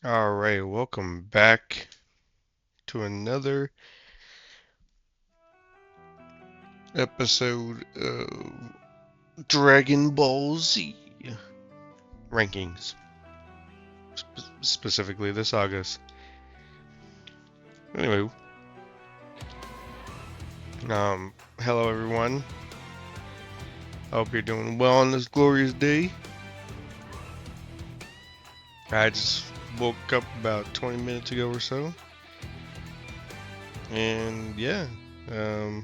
Alright, welcome back to another episode of Dragon Ball Z rankings, specifically the Sagas. Anyway, hello everyone. I hope you're doing well on this glorious day. I just woke up about 20 minutes ago or so, and yeah, um,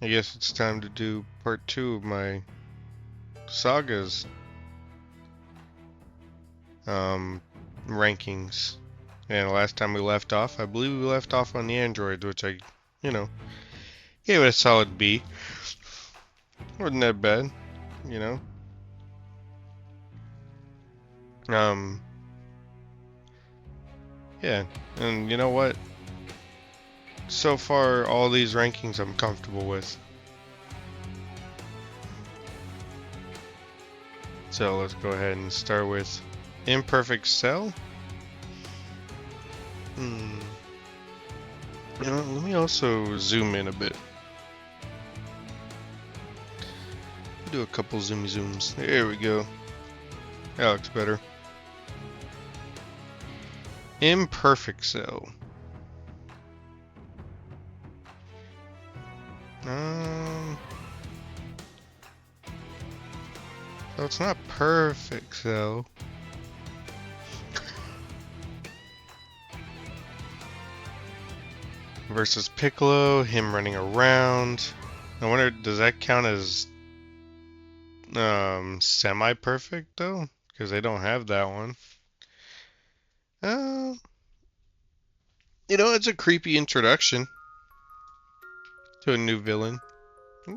I guess it's time to do part 2 of my Sagas rankings. And last time we left off, I believe we left off on the androids, which I, you know, gave it a solid B. Wasn't that bad, you know. Um, yeah, and you know what? So far, all these rankings I'm comfortable with. So let's go ahead and start with Imperfect Cell. You know, let me also zoom in a bit. Do a couple zooms. There we go. That looks better. Imperfect Cell. So it's not perfect Cell. Versus Piccolo, him running around. I wonder, does that count as semi-perfect though? Because they don't have that one. Uh, you know, it's a creepy introduction to a new villain.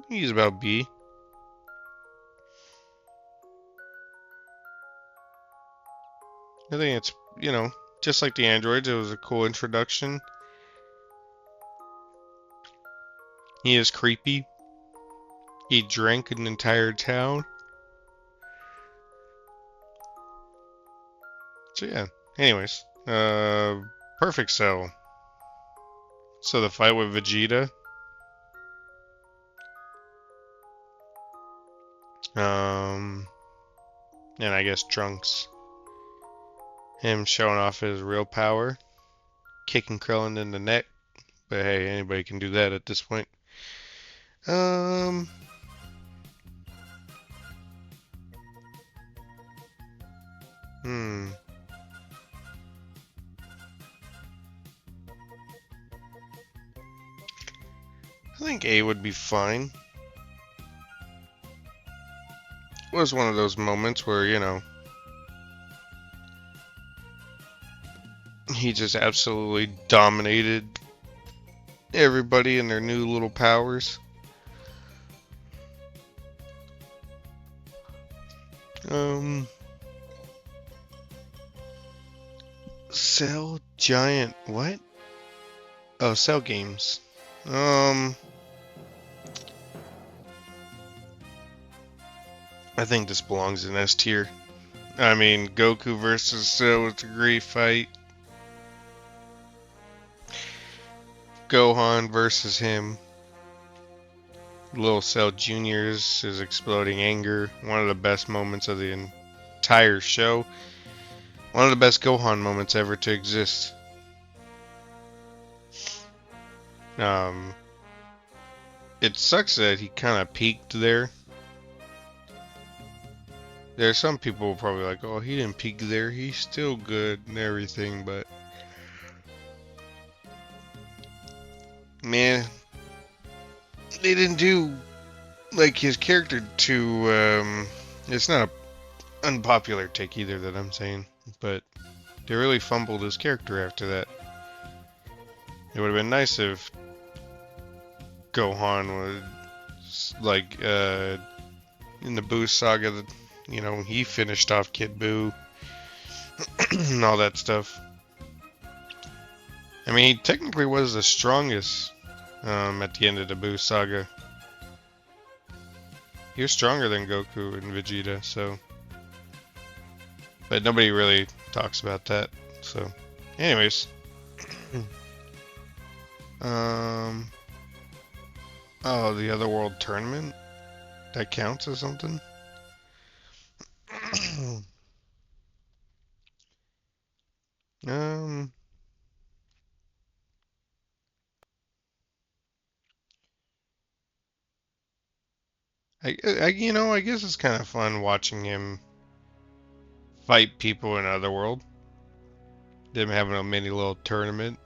He's about B. I think it's, you know, just like the androids, it was a cool introduction. He is creepy. He drank an entire town. So yeah. Anyways, Perfect Cell. So the fight with Vegeta. And I guess Trunks. Him showing off his real power. Kicking Krillin in the neck. But hey, anybody can do that at this point. Um, hmm. I think A would be fine. It was one of those moments where, you know, he just absolutely dominated everybody and their new little powers. Cell Giant, what? Oh, Cell Games. I think this belongs in S tier. I mean, Goku versus Cell was a great fight. Gohan versus him. Little Cell Jr.'s his exploding anger. One of the best moments of the entire show. One of the best Gohan moments ever to exist. It sucks that he kind of peaked there. There's some people probably like, oh, he didn't peak there. He's still good and everything, but man, they didn't do like his character to. It's not an unpopular take either that I'm saying, but they really fumbled his character after that. It would have been nice if Gohan was like in the Buu saga. You know, he finished off Kid Buu and all that stuff. I mean, he technically was the strongest at the end of the Buu saga. He was stronger than Goku and Vegeta, so. But nobody really talks about that. So, anyways, oh, the Otherworld tournament, that counts as something. um, I guess it's kind of fun watching him fight people in Otherworld. Them having a mini little tournament.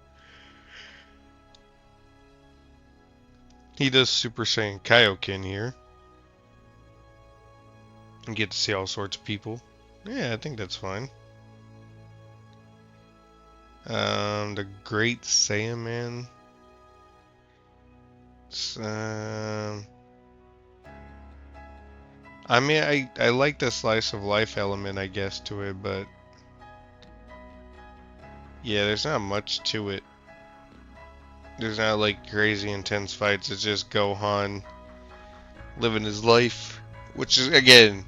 He does Super Saiyan Kaioken here. And get to see all sorts of people. Yeah, I think that's fine. The Great Saiyaman. I mean, I like the slice of life element, I guess, to it, but yeah, there's not much to it. There's not like crazy intense fights. It's just Gohan living his life, which is again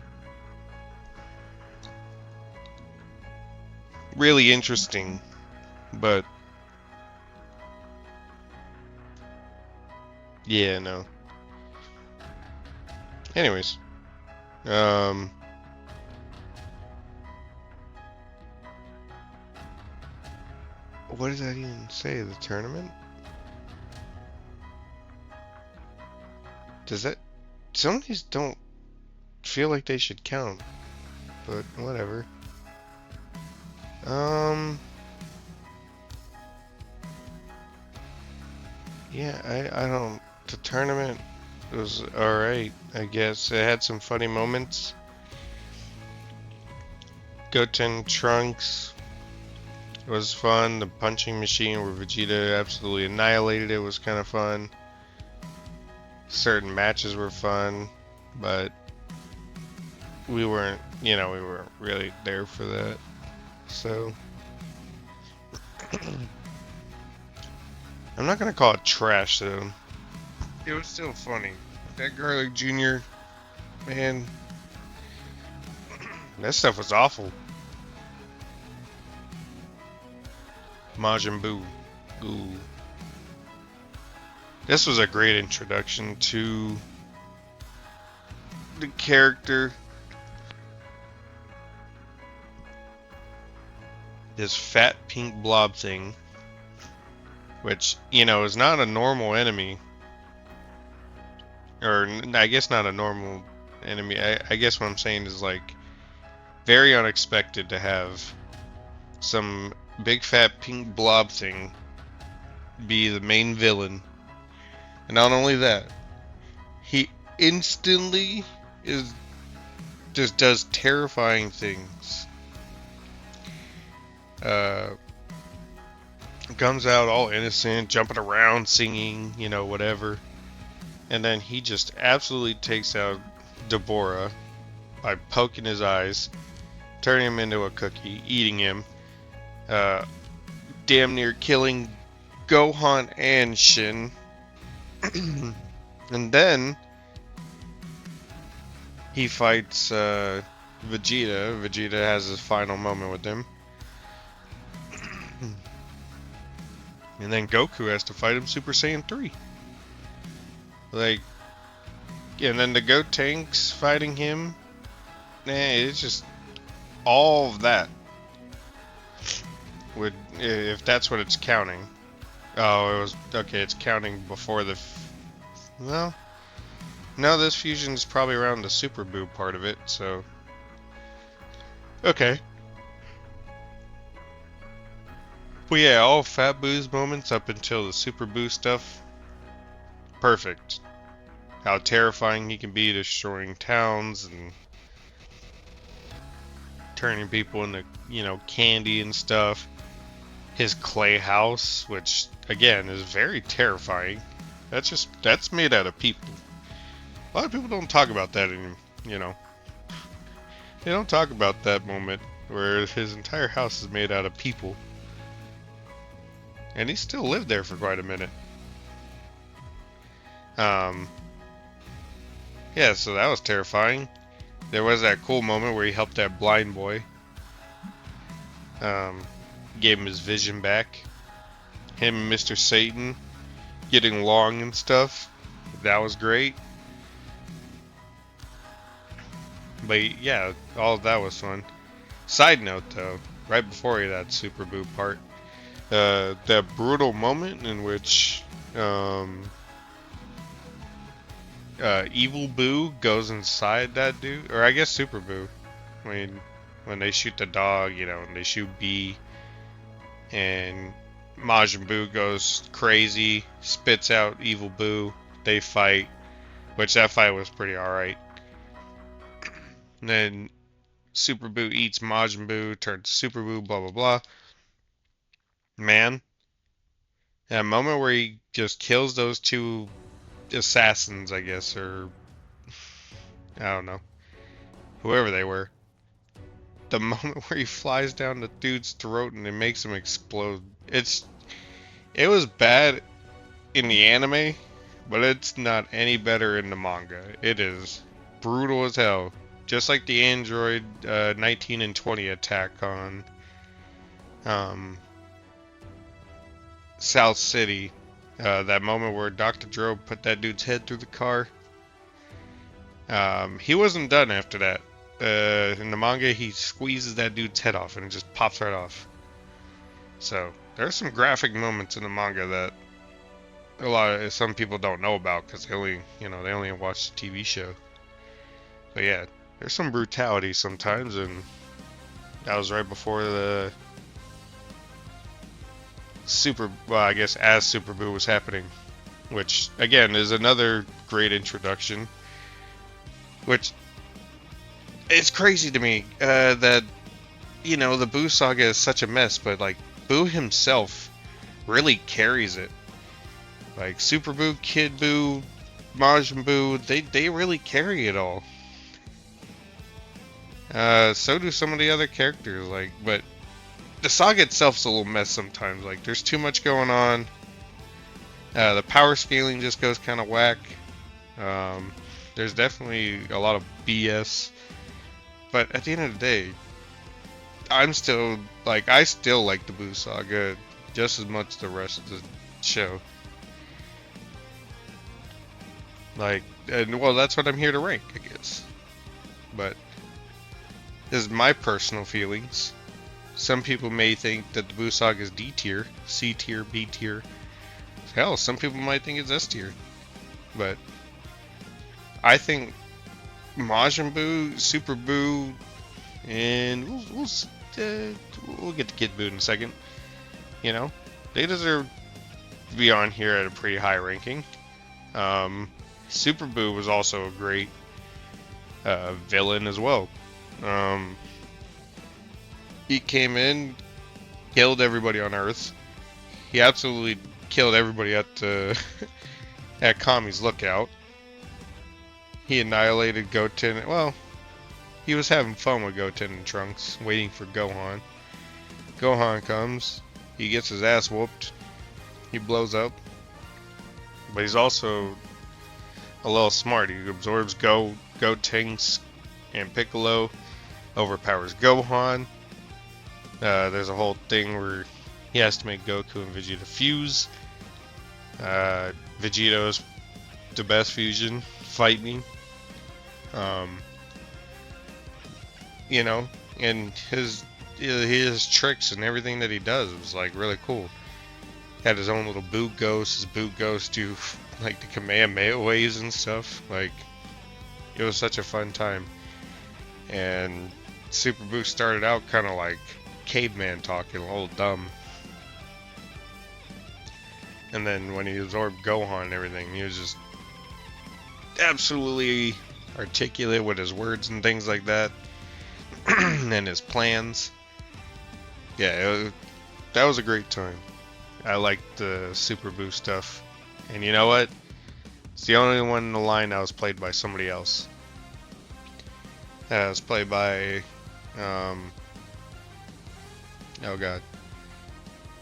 really interesting, but yeah, no. Anyways, um, what does that even say? The tournament? Does that? Some of these don't feel like they should count, but whatever. Yeah, I don't. The tournament was alright, I guess. It had some funny moments. Goten Trunks was fun. The punching machine where Vegeta absolutely annihilated it was kind of fun. Certain matches were fun, but we weren't really there for that. So I'm not gonna call it trash though. It was still funny. That Garlic Jr. Man, that stuff was awful. Majin Buu. Ooh. This was a great introduction to the character. This fat pink blob thing, which, is not a normal enemy. Or, I guess not a normal enemy. I guess what I'm saying is, like, very unexpected to have some big fat pink blob thing be the main villain. And not only that, he instantly just does terrifying things. Comes out all innocent, jumping around, singing, whatever. And then he just absolutely takes out Deborah by poking his eyes, turning him into a cookie, eating him, damn near killing Gohan and Shin. And then he fights Vegeta. Vegeta has his final moment with him. And then Goku has to fight him Super Saiyan 3. Like, and then the Goat Tanks fighting him. It's just all of that. If that's what it's counting. Oh, it was okay. It's counting before the. Well, no, this fusion is probably around the Super Boo part of it. So, okay. Well, yeah, all Fat Boo's moments up until the Super Boo stuff. Perfect. How terrifying he can be, destroying towns and turning people into, candy and stuff. His clay house, which again is very terrifying. That's made out of people. A lot of people don't talk about that They don't talk about that moment where his entire house is made out of people. And he still lived there for quite a minute. Yeah, so that was terrifying. There was that cool moment where he helped that blind boy. Um, gave him his vision back. Him and Mr. Satan getting along and stuff. That was great. But yeah, all of that was fun. Side note though, right before that Super Boo part, that brutal moment in which um, Evil Boo goes inside that dude, or I guess Super Boo, when they shoot the dog, and they shoot B, and Majin Buu goes crazy, spits out Evil Boo. They fight, which that fight was pretty alright. And then Super Boo eats Majin Buu, turns Super Boo, blah blah blah. Man, that moment where he just kills those two assassins, I guess, or I don't know, whoever they were. The moment where he flies down the dude's throat and it makes him explode. It was bad in the anime, but it's not any better in the manga. It is brutal as hell. Just like the android 19 and 20 attack on um, South City. That moment where Dr. Drobe put that dude's head through the car. He wasn't done after that. In the manga, he squeezes that dude's head off and it just pops right off. So there's some graphic moments in the manga that some people don't know about because they only watch the TV show. But yeah, there's some brutality sometimes, and that was right before the I guess as Super Boo was happening, which again is another great introduction. Which it's crazy to me that the Boo saga is such a mess, but like Boo himself really carries it. Like Super Boo, Kid Boo, Majin Buu, they really carry it all. So do some of the other characters, but the saga itself's a little mess sometimes. Like, there's too much going on. The power scaling just goes kind of whack. There's definitely a lot of BS. But at the end of the day, I still like the Boo saga just as much as the rest of the show. Well, that's what I'm here to rank, I guess. But this is my personal feelings. Some people may think that the Boo saga is D tier, C tier, B tier. Hell, some people might think it's S tier. But I think Majin Buu, Super Buu, and we'll get to Kid Buu in a second. They deserve to be on here at a pretty high ranking. Super Buu was also a great villain as well. He came in, killed everybody on Earth. He absolutely killed everybody at at Kami's lookout. He annihilated Goten. Well, he was having fun with Goten and Trunks, waiting for Gohan. Gohan comes. He gets his ass whooped. He blows up. But he's also a little smart. He absorbs Gotenks and Piccolo. Overpowers Gohan. There's a whole thing where he has to make Goku and Vegeta fuse. Vegeto's the best fusion. Fight me. And his tricks and everything that he does was like really cool. Had his own little Boo Ghost. His Boo Ghost do like the Kamehameha ways and stuff. Like, it was such a fun time. And Super Boo started out kind of like caveman talking, a little dumb. And then when he absorbed Gohan and everything, he was just absolutely articulate with his words and things like that. And his plans. Yeah, that was a great time. I liked the Super Boo stuff. And you know what? It's the only one in the line that was played by somebody else. That was played by oh god.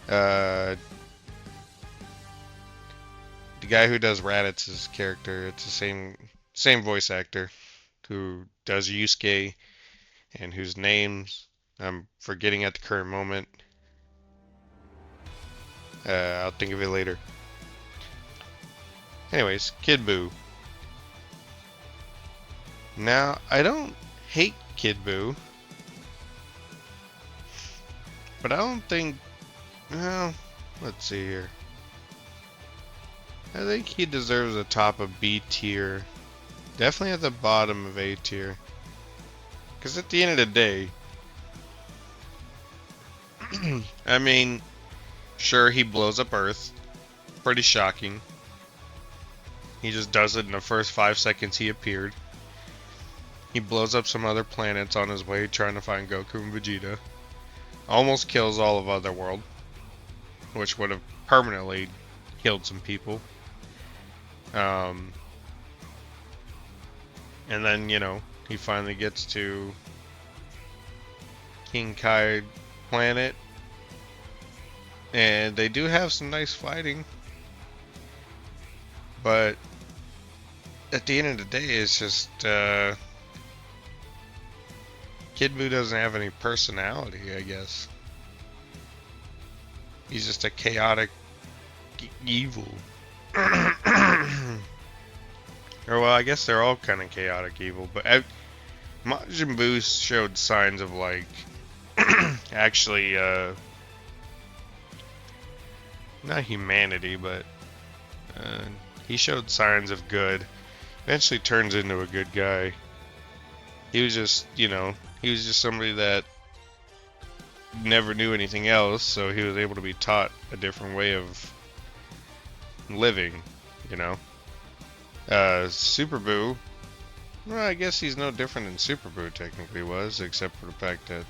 The guy who does Raditz's character, it's the same voice actor who does Yusuke and whose name's I'm forgetting at the current moment. I'll think of it later. Anyways, Kid Buu. Now, I don't hate Kid Buu, but I don't think... Well, let's see here. I think he deserves a top of B tier. Definitely at the bottom of A tier. Because at the end of the day, I mean, sure, he blows up Earth. Pretty shocking. He just does it in the first 5 seconds he appeared. He blows up some other planets on his way trying to find Goku and Vegeta. Almost kills all of Otherworld, which would have permanently killed some people. And then, you know, he finally gets to King Kai planet. And they do have some nice fighting. But at the end of the day, it's just Kid Buu doesn't have any personality, I guess. He's just a chaotic evil. Or well, I guess they're all kind of chaotic evil, but Majin Buu showed signs of like actually not humanity, but he showed signs of good. Eventually turns into a good guy. He was just, you know, he was just somebody that never knew anything else, so he was able to be taught a different way of living, you know. Super Buu, well, I guess he's no different than Super Buu technically was, except for the fact that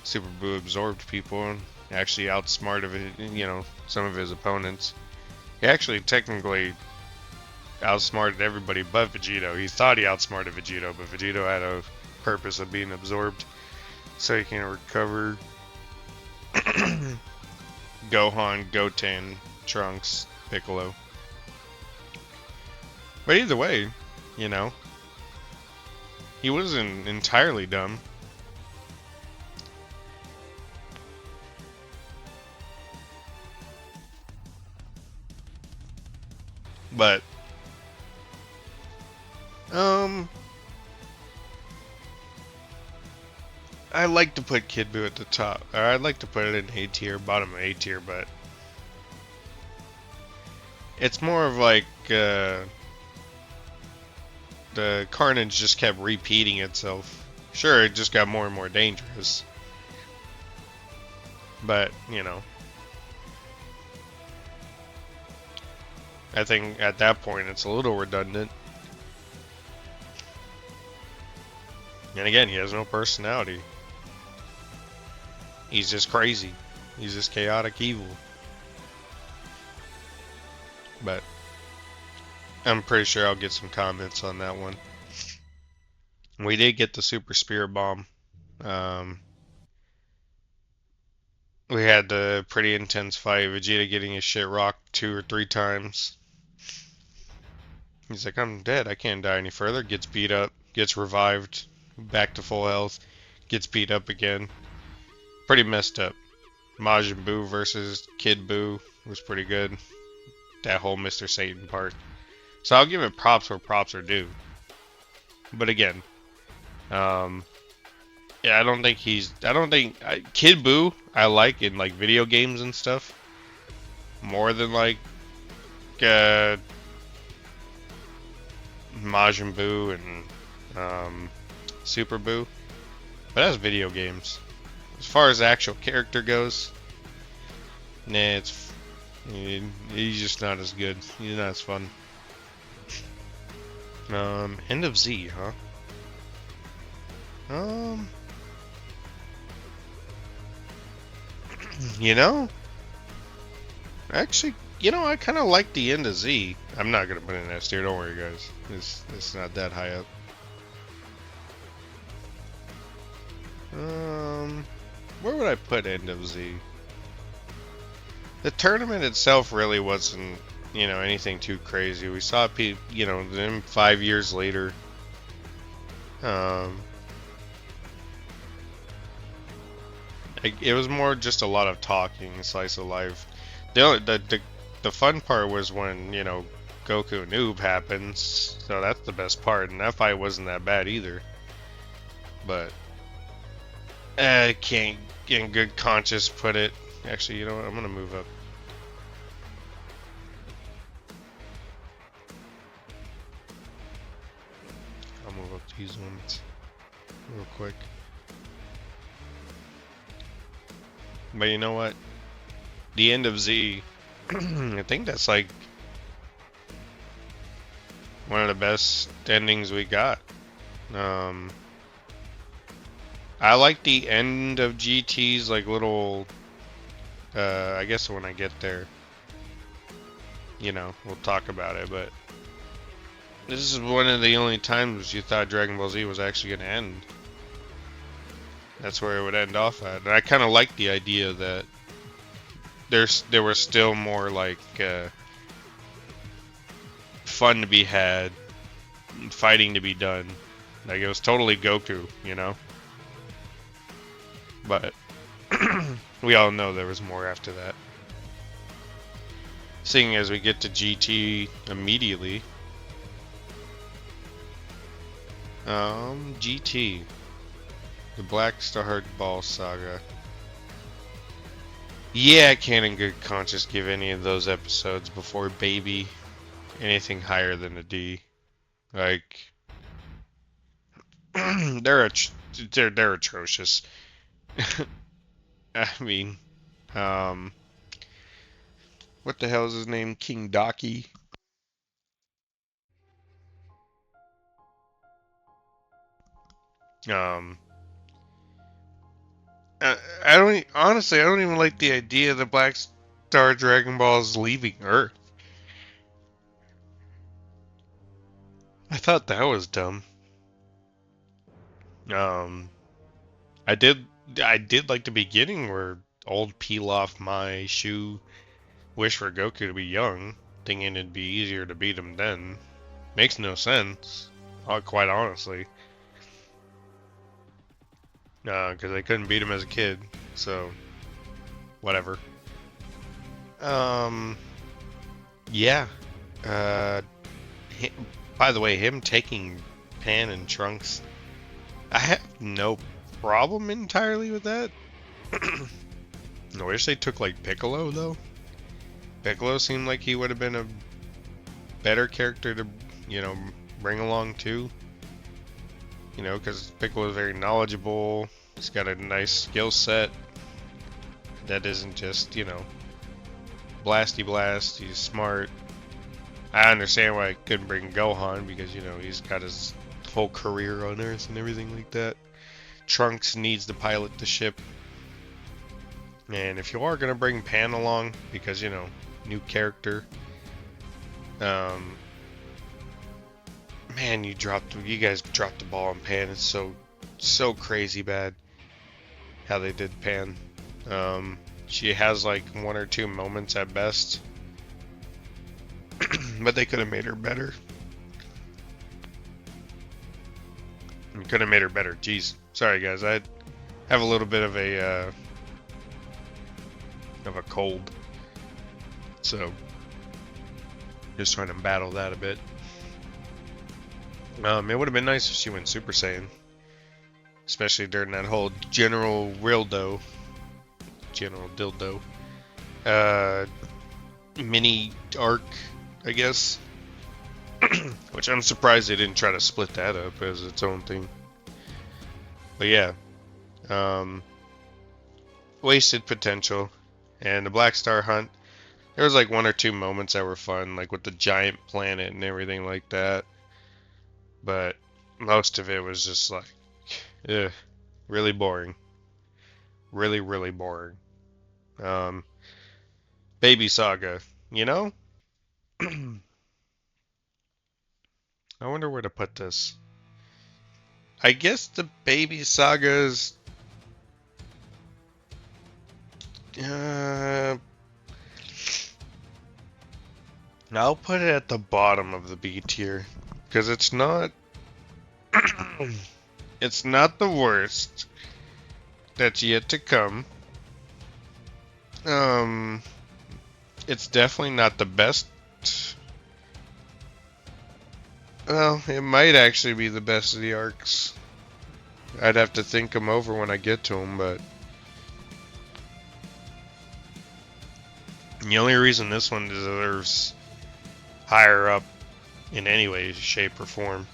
Super Buu absorbed people and actually outsmarted, you know, some of his opponents. He actually technically outsmarted everybody but Vegito. He thought he outsmarted Vegito, but Vegito had a purpose of being absorbed so he can recover Gohan, Goten, Trunks, Piccolo. But either way, you know, he wasn't entirely dumb. But I like to put Kid Buu at the top. Or I'd like to put it in A tier, bottom of A tier, but it's more of like the carnage just kept repeating itself. Sure, it just got more and more dangerous. But, you know, I think at that point it's a little redundant. And again, he has no personality. He's just crazy. He's just chaotic evil. But I'm pretty sure I'll get some comments on that one. We did get the Super Spirit Bomb. We had the pretty intense fight. Vegeta getting his shit rocked 2 or 3 times. He's like, I'm dead. I can't die any further. Gets beat up. Gets revived. Back to full health. Gets beat up again. Pretty messed up. Majin Buu versus Kid Buu was pretty good. That whole Mr. Satan part. So I'll give it props where props are due. But again, yeah, I don't think Kid Buu I like in like video games and stuff more than like Majin Buu and Super Buu. But that's video games. As far as the actual character goes, nah, he's just not as good. He's not as fun. End of Z, huh? You know, actually, you know, I kind of like the end of Z. I'm not gonna put it in S tier. Don't worry, guys. It's not that high up. Where would I put end of Z? The tournament itself really wasn't, you know, anything too crazy. We saw people, you know, then 5 years later. It was more just a lot of talking, slice of life. The fun part was when, Goku Noob happens, so that's the best part, and that fight wasn't that bad either. But I can't in good conscience put it. Actually, you know what? I'm gonna move up. I'll move up these ones real quick. But you know what? The end of Z, I think that's like one of the best endings we got. Um, I like the end of GT's like little. I guess when I get there, we'll talk about it. But this is one of the only times you thought Dragon Ball Z was actually going to end. That's where it would end off at. And I kind of like the idea that there was still more like fun to be had, fighting to be done. Like it was totally Goku, But we all know there was more after that. Seeing as we get to GT immediately. GT. The Black Star Ball Saga. Yeah, I can't in good conscience give any of those episodes before Baby anything higher than a D. Like, they're atrocious. I mean, what the hell is his name? King Daki. Um, I don't honestly. I don't even like the idea that Black Star Dragon Ball is leaving Earth. I thought that was dumb. Um, I did I did like the beginning where old peel off my shoe, wish for Goku to be young, thinking it'd be easier to beat him then. Makes no sense, quite honestly. Because I couldn't beat him as a kid, so whatever. Um, yeah. Uh, hi by the way, him taking Pan and Trunks, I have no problem entirely with that. I wish they took like Piccolo though. Piccolo seemed like he would have been a better character to, bring along too. Because Piccolo is very knowledgeable. He's got a nice skill set that isn't just, blasty blast. He's smart. I understand why I couldn't bring Gohan because, he's got his whole career on Earth and everything like that. Trunks needs to pilot the ship. And if you are going to bring Pan along, because, new character, man, you guys dropped the ball on Pan. It's so crazy bad how they did Pan. She has like one or two moments at best, but they could have made her better. Could have made her better. Jeez, sorry guys, I have a little bit of a cold, so just trying to battle that a bit. It would have been nice if she went Super Saiyan, especially during that whole General Dildo, mini arc, I guess. Which I'm surprised they didn't try to split that up as its own thing. But yeah, wasted potential. And the Black Star Hunt, there was like one or two moments that were fun, like with the giant planet and everything like that. But most of it was just like, really boring. Really, really boring. Baby Saga, I wonder where to put this. I guess the Baby Sagas. I'll put it at the bottom of the B tier because it's not. It's not the worst. that's yet to come. It's definitely not the best. Well, it might actually be the best of the arcs. I'd have to think them over when I get to them, but the only reason this one deserves higher up in any way, shape, or form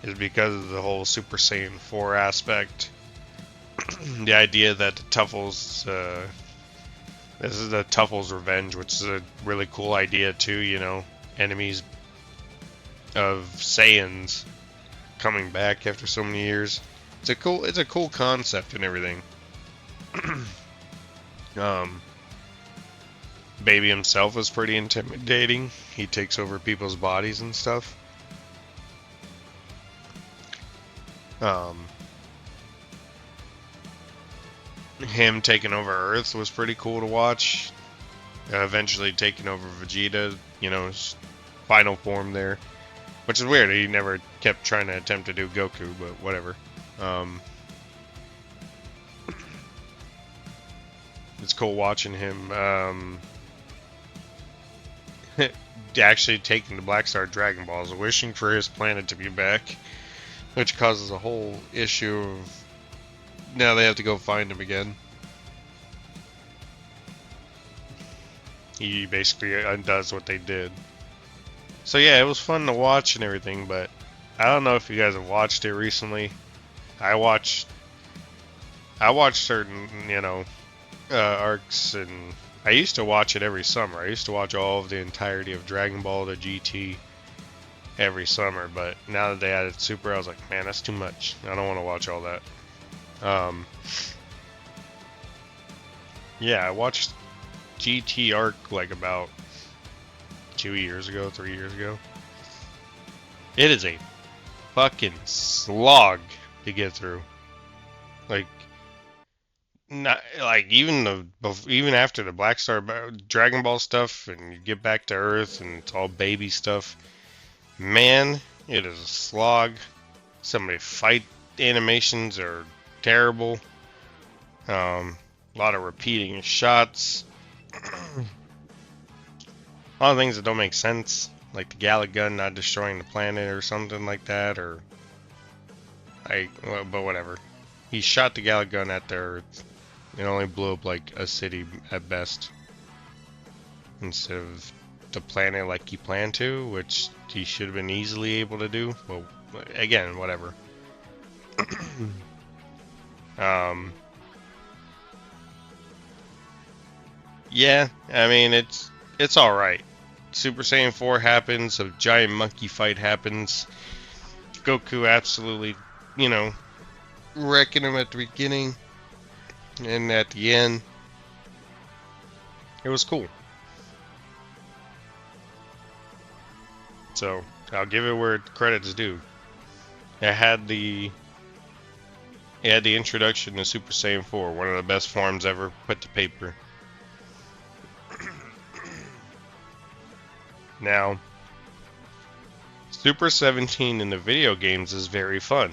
is because of the whole Super Saiyan 4 aspect. The idea that the Tuffles, this is the Tuffles revenge, which is a really cool idea too, you know, enemies of Saiyans coming back after so many years. It's a cool concept and everything. Baby himself is pretty intimidating. He takes over people's bodies and stuff. Him taking over Earth was pretty cool to watch. Eventually taking over Vegeta, you know, his final form there. Which is weird, he never kept trying to attempt to do Goku, but whatever. It's cool watching him actually taking the Black Star Dragon Balls, wishing for his planet to be back, which causes a whole issue of now they have to go find him again. He basically undoes what they did. So yeah, it was fun to watch and everything, but I don't know if you guys have watched it recently. I watched certain, you know, arcs, and I used to watch it every summer. I used to watch all of the entirety of Dragon Ball to GT every summer, but now that they added Super, I was like, man, that's too much. I don't want to watch all that. Yeah, I watched GT arc like about 2 years ago, 3 years ago. It is a fucking slog to get through. Like, not like even after the Black Star Dragon Ball stuff, and you get back to Earth and it's all baby stuff. Man, it is a slog. Some of the fight animations are terrible. A lot of repeating shots. A lot of things that don't make sense, like the Gallic gun not destroying the planet or something like that, or but whatever. He shot the Gallic gun at the Earth. It only blew up like a city at best, instead of the planet like he planned to, which he should have been easily able to do. Well, again, whatever. Yeah, I mean it's all right. Super Saiyan 4 happens, a giant monkey fight happens. Goku absolutely, you know, wrecking him at the beginning and at the end. It was cool. So I'll give it where credit's due. It had the introduction to Super Saiyan 4, one of the best forms ever put to paper. Now, Super 17 in the video games is very fun.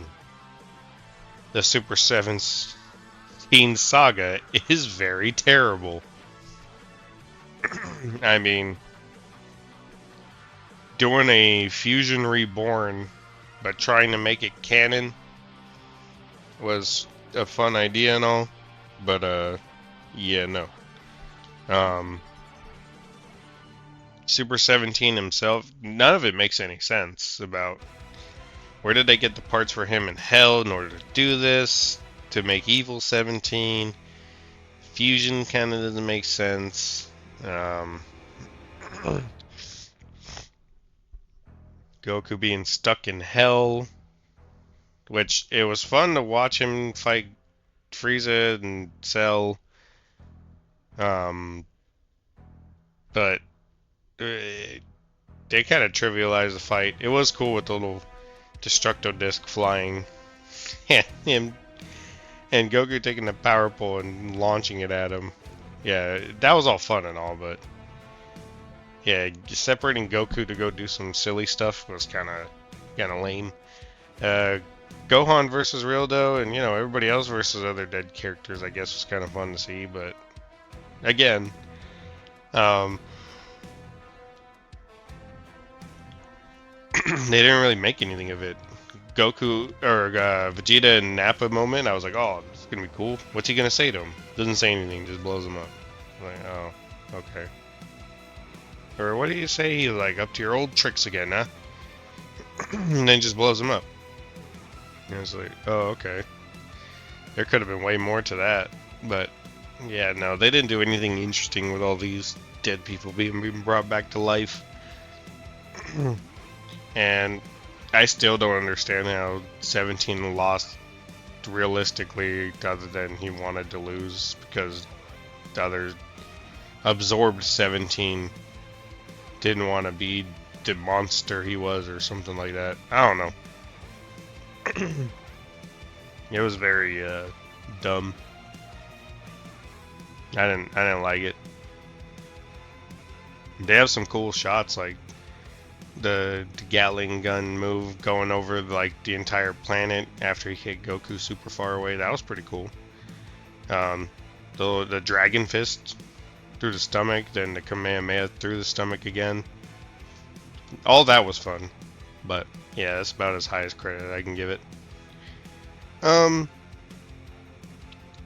The Super 17 Saga is very terrible. I mean, doing a Fusion Reborn, but trying to make it canon was a fun idea and all, but yeah, no. Super 17 himself, none of it makes any sense about where did they get the parts for him in Hell in order to do this, to make Evil 17. Fusion kind of doesn't make sense. Goku being stuck in Hell, which it was fun to watch him fight Frieza and Cell, but they kind of trivialized the fight. It was cool with the little Destructo Disc flying, and him and Goku taking the power pole and launching it at him. Yeah, that was all fun and all, but yeah, just separating Goku to go do some silly stuff was kind of lame. Gohan versus Rildo, and everybody else versus other dead characters, I guess was kind of fun to see. But again, um, they didn't really make anything of it. Goku or Vegeta and Nappa moment, I was like, oh, this is gonna be cool. What's he gonna say to him? Doesn't say anything, just blows him up. I'm like, oh, okay. Or what do you say? He's like, up to your old tricks again, huh? And then just blows him up. And I was like, oh, okay. There could have been way more to that, but yeah, no, they didn't do anything interesting with all these dead people being brought back to life. And I still don't understand how 17 lost realistically, other than he wanted to lose because the other absorbed 17 didn't want to be the monster he was or something like that. I don't know. It was very dumb. I didn't like it. They have some cool shots, like the Gatling gun move going over like the entire planet after he hit Goku super far away. That was pretty cool. The Dragon Fist through the stomach, then the Kamehameha through the stomach again. All that was fun, but yeah, that's about as high as credit I can give it.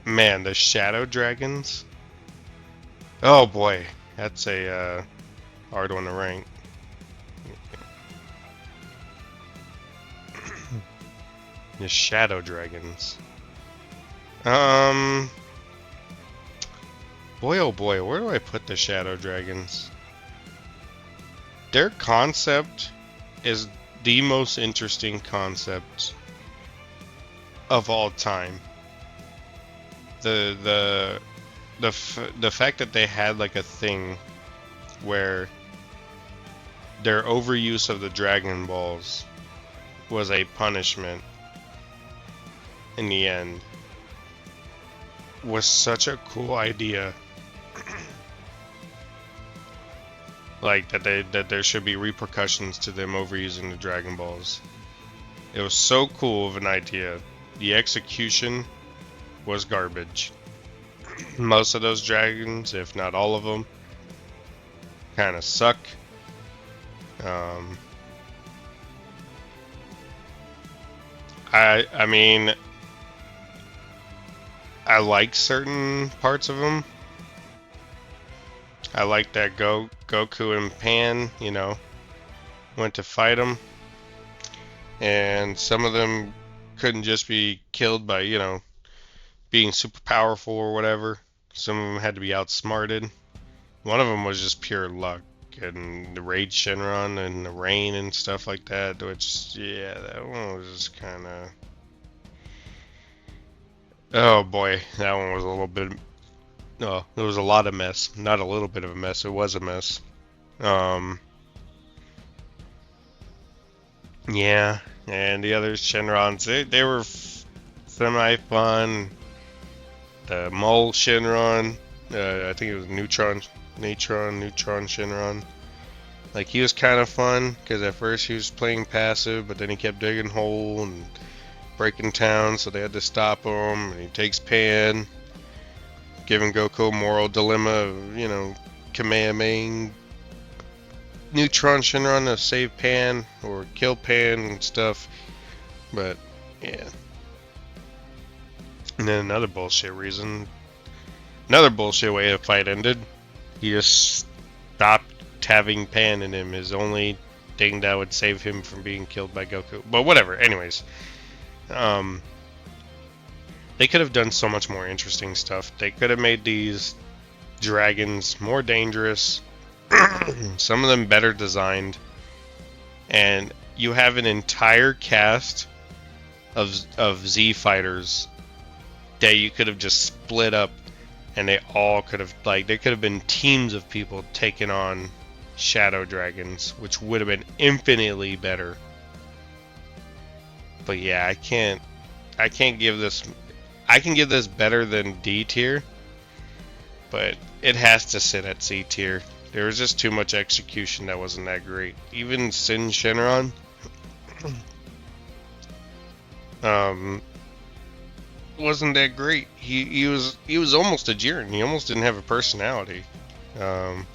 Man, the Shadow Dragons. Oh boy, that's a hard one to rank. The Shadow Dragons. Boy oh boy, where do I put the Shadow Dragons? Their concept is the most interesting concept of all time. The fact that they had like a thing where their overuse of the Dragon Balls was a punishment in the end was such a cool idea. Like that there should be repercussions to them overusing the Dragon Balls. It was so cool of an idea. The execution was garbage. Most of those dragons, if not all of them, kind of suck. I mean, I like certain parts of them. I like that Goku and Pan, went to fight them, and some of them couldn't just be killed by, being super powerful or whatever. Some of them had to be outsmarted. One of them was just pure luck, and the Rage Shenron and the rain and stuff like that, which, yeah, that one was just kind of... Oh boy, that one was a little bit... No, there was a lot of mess. Not a little bit of a mess, it was a mess. Yeah, and the other Shenrons, they were semi-fun. The Mole Shenron, I think it was Neutron Shenron. Like, he was kind of fun, because at first he was playing passive, but then he kept digging hole and breaking town, so they had to stop him, and he takes Pan, giving Goku a moral dilemma of, Kamehameha Neutron Shenron to save Pan, or kill Pan and stuff, but, yeah. And then another bullshit way the fight ended. He just stopped having Pan in him. His only thing that would save him from being killed by Goku. But whatever. Anyways, they could have done so much more interesting stuff. They could have made these dragons more dangerous. Some of them better designed. And you have an entire cast of Z fighters that you could have just split up, and they all could have, like, there could have been teams of people taking on Shadow Dragons, which would have been infinitely better. But yeah, I can't give this, I can give this better than D tier, but it has to sit at C tier. There was just too much execution that wasn't that great. Even Sin Shenron, um, wasn't that great. He was almost a Jiren. He almost didn't have a personality. Um,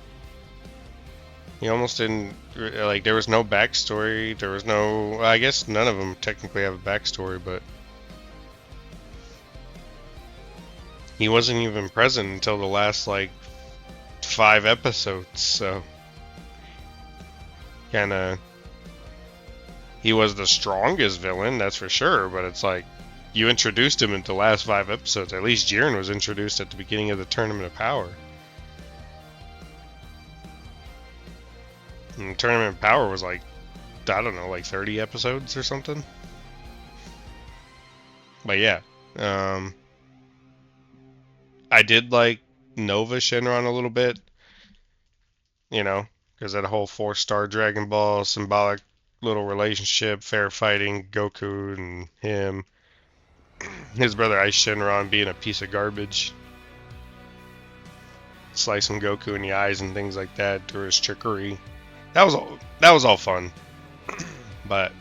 he almost didn't like. There was no backstory. There was no. Well, I guess none of them technically have a backstory, but he wasn't even present until the last like 5 episodes. So kind of. He was the strongest villain, that's for sure, but it's like you introduced him in the last 5 episodes. At least Jiren was introduced at the beginning of the Tournament of Power. And the Tournament of Power was like, I don't know, like 30 episodes or something. But yeah, I did like Nova Shenron a little bit, you know, because that whole 4-star Dragon Ball symbolic little relationship, fair fighting, Goku and him, his brother Ice Shenron being a piece of garbage, slicing Goku in the eyes and things like that through his trickery. That was all fun. But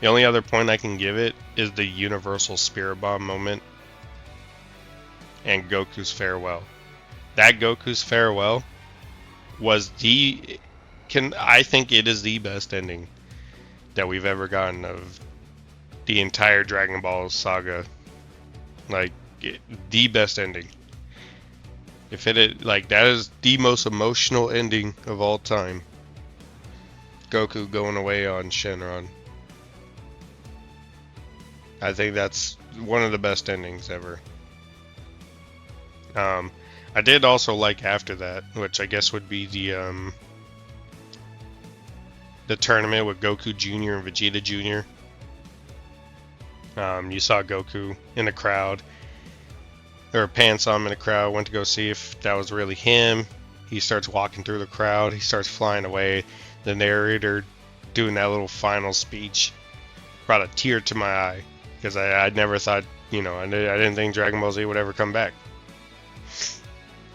the only other point I can give it is the Universal Spirit Bomb moment and Goku's farewell. That Goku's farewell was I think it is the best ending that we've ever gotten of the entire Dragon Ball saga. Like the best ending. If like that is the most emotional ending of all time. Goku going away on Shenron. I think that's one of the best endings ever. I did also like after that, which I guess would be the tournament with Goku Jr. and Vegeta Jr. You saw Goku in the crowd, or Pan saw him in the crowd, went to go see if that was really him. He starts walking through the crowd, he starts flying away. The narrator doing that little final speech brought a tear to my eye, because I never thought, I didn't think Dragon Ball Z would ever come back.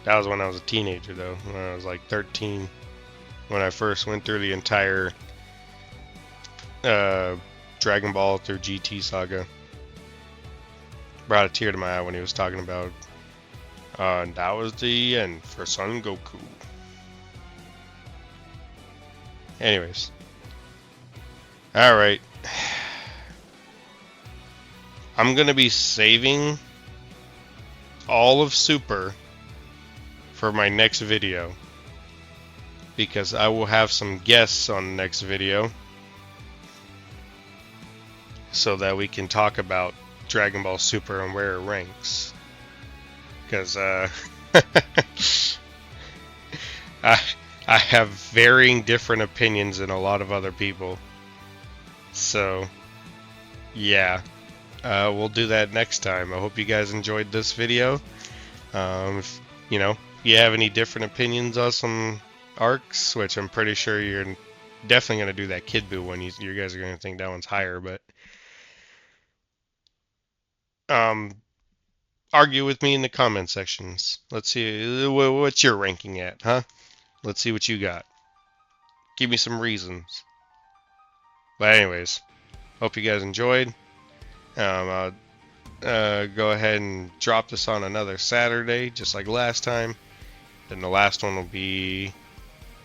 That was when I was a teenager, though, when I was like 13, when I first went through the entire Dragon Ball through GT saga. Brought a tear to my eye when he was talking about, and that was the end for Son Goku. Anyways. Alright. I'm going to be saving all of Super for my next video, because I will have some guests on the next video so that we can talk about Dragon Ball Super and where it ranks. Because I have varying different opinions than a lot of other people. So yeah, we'll do that next time. I hope you guys enjoyed this video. If you have any different opinions on some arcs, which I'm pretty sure you're definitely going to do that Kid Buu one. You guys are going to think that one's higher, but argue with me in the comment sections. Let's see what's your ranking at, huh? Let's see what you got. Give me some reasons. But anyways, hope you guys enjoyed. I'll go ahead and drop this on another Saturday, just like last time. Then the last one will be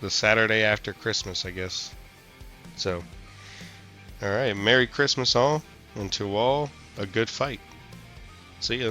the Saturday after Christmas, I guess. So, alright, Merry Christmas all, and to all, a good fight. See ya.